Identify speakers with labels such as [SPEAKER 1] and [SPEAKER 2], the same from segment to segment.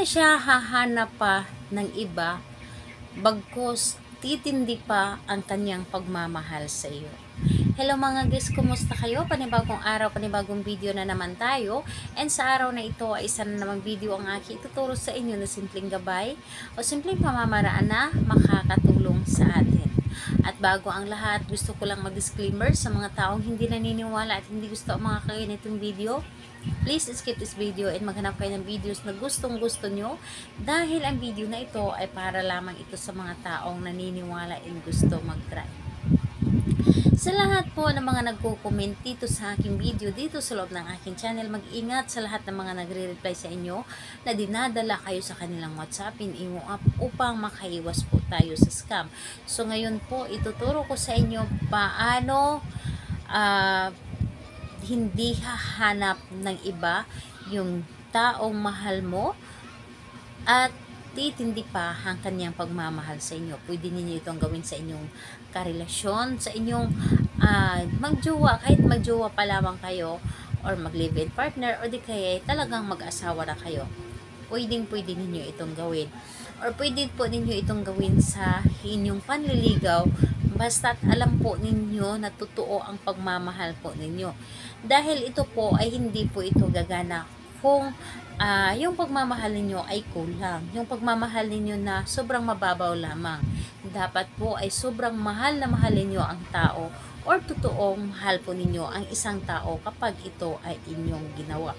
[SPEAKER 1] na siya hahanap pa ng iba, bagkus titindi pa ang kanyang pagmamahal sa iyo. Hello mga guys, kumusta kayo? Panibagong araw, panibagong video na naman tayo. And sa araw na ito ay isa na namang video ang aking ituturo sa inyo na simpleng gabay o simpleng pamamaraan na makakatulong sa atin. At bago ang lahat, gusto ko lang mag-disclaimer sa mga taong hindi naniniwala at hindi gusto ang mga kaganitong video. Please skip this video and maghanap kayo ng videos na gustong gusto nyo dahil ang video na ito ay para lamang ito sa mga taong naniniwala and gusto mag-try. Sa lahat po ng mga nagko-comment dito sa aking video, dito sa loob ng aking channel, mag-ingat sa lahat ng mga nagre-reply sa inyo na dinadala kayo sa kanilang WhatsApp, imo up upang makaiwas po tayo sa scam. So ngayon po, ituturo ko sa inyo paano hindi hahanap ng iba yung taong mahal mo at titindi pa ang kanyang pagmamahal sa inyo. Pwede niyo itong gawin sa inyong karelasyon, sa inyong magjowa, kahit magjowa pa lamang kayo or mag-live-in partner o di kaya talagang mag-asawa na kayo. Pwede ninyo itong gawin. Or pwede po ninyo itong gawin sa inyong panliligaw basta't alam po ninyo na totoo ang pagmamahal po ninyo. Dahil ito po ay hindi po ito gagana kung yung pagmamahal ninyo ay kulang. Yung pagmamahal ninyo na sobrang mababaw lamang. Dapat po ay sobrang mahal na mahal ninyo ang tao or totoong mahal po ninyo ang isang tao kapag ito ay inyong ginawa.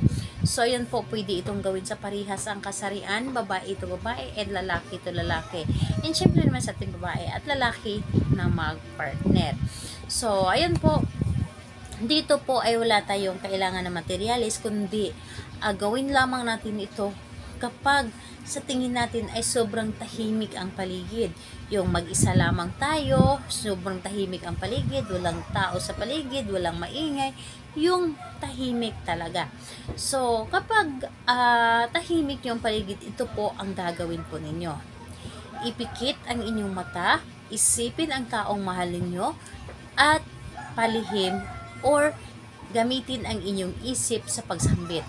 [SPEAKER 1] So, yun po, pwede itong gawin sa parihas ang kasarian, babae ito babae, and lalaki ito lalaki. And syempre naman sa ating babae at lalaki na mag-partner. So, ayun po, dito po ay wala tayong kailangan na materialis, kundi gawin lamang natin ito kapag sa tingin natin ay sobrang tahimik ang paligid. Yung mag-isa lamang tayo, sobrang tahimik ang paligid, walang tao sa paligid, walang maingay, yung tahimik talaga. So, kapag tahimik yung paligid, ito po ang gagawin po ninyo. Ipikit ang inyong mata, isipin ang taong mahal ninyo, at palihim or gamitin ang inyong isip sa pagsambit.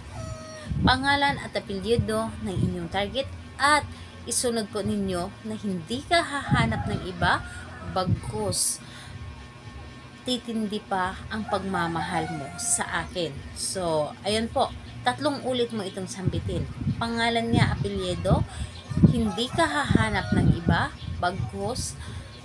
[SPEAKER 1] Pangalan at apelyido ng inyong target at isunod po ninyo na hindi ka hahanap ng iba, bagkus titindi pa ang pagmamahal mo sa akin. So, ayun po, 3 ulit mo itong sambitin. Pangalan niya, apelyido, hindi ka hahanap ng iba, bagkus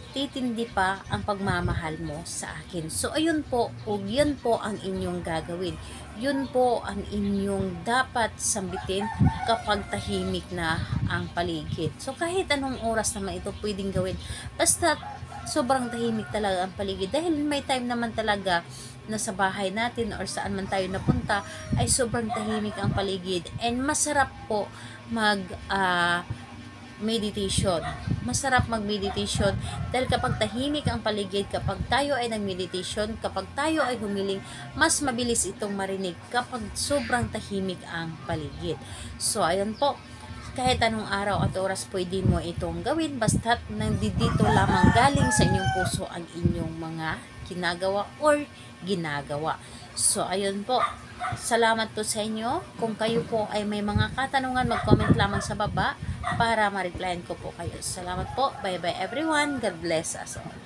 [SPEAKER 1] titindi pa ang pagmamahal mo sa akin. So, ayun po, yun po ang inyong gagawin. Yun po ang inyong dapat sambitin kapag tahimik na ang paligid. So, kahit anong oras naman ito pwedeng gawin. Basta sobrang tahimik talaga ang paligid. Dahil may time naman talaga na sa bahay natin or saan man tayo napunta ay sobrang tahimik ang paligid. And masarap po meditation. Masarap mag-meditation dahil kapag tahimik ang paligid, kapag tayo ay nag-meditation, kapag tayo ay humiling, mas mabilis itong marinig kapag sobrang tahimik ang paligid. So, ayun po, kahit anong araw at oras pwede mo itong gawin basta't nandito lamang galing sa inyong puso ang inyong mga ginagawa or ginagawa. So, ayun po. Salamat po sa inyo. Kung kayo po ay may mga katanungan, mag-comment lamang sa baba para ma-replyan ko po kayo. Salamat po. Bye-bye everyone. God bless us all.